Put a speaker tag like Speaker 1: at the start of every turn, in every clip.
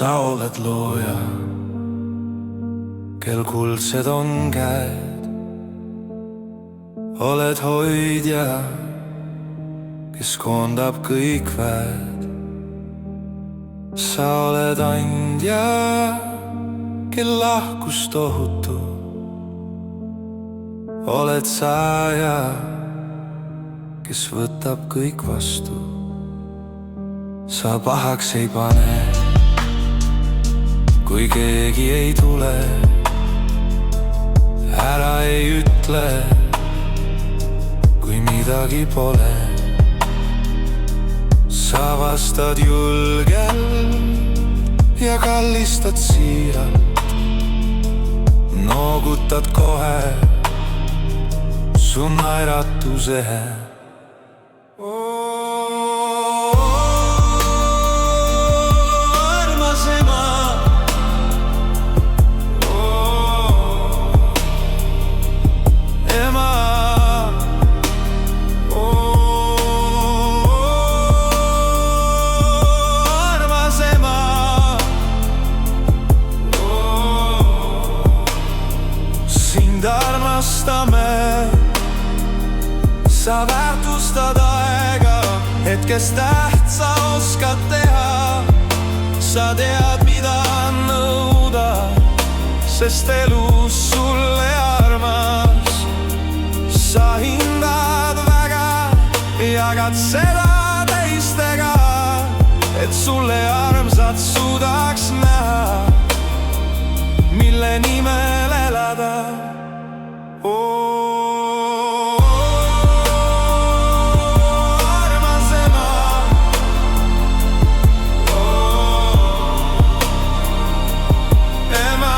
Speaker 1: sa oled looja, kel kuldsed on käed. Oled hoidja, kes koondab kõik väed. Sa oled andja, kel lahkus tohutu. Oled saaja, kes võtab kõik vastu. Sa pahaks ei pane, kui keegi ei tule. Ära ei ütle, kui midagi pole. Sa vastad julgelt ja kallistad siiralt. Noogutad kohe, su naeratus ehe. Armastame, sa väärtustad aega, hetkes tähtsa oskad teha. Sa tead, mida nõuda, sest elus sulle armas. Sa hindad väga, jagad seda teistega, et sulle armsad suudaks näha, mille nimel elada. Armas ema, ema,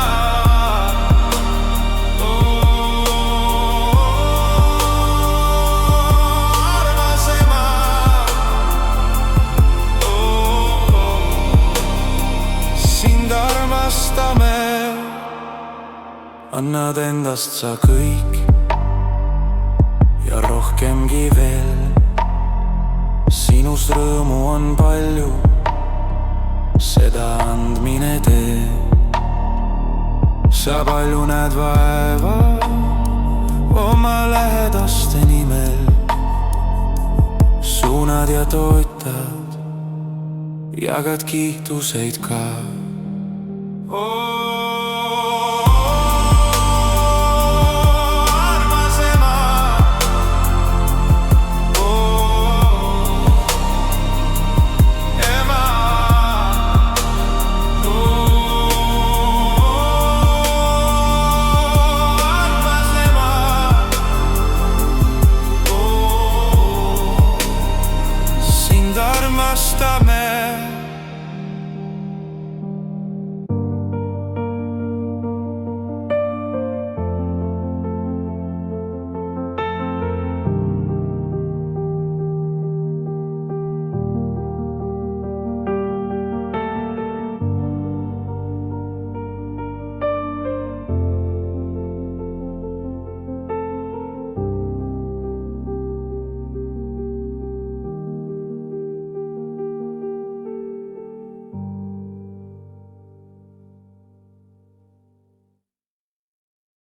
Speaker 1: armas ema, sind armastame. Annad endast sa kõik ja rohkemgi veel. Sinust rõõmu on palju, seda andmine tee. Sa palju näed vaeva oma lähedaste nimel. Suunad ja toetad, jagad kiituseid ka.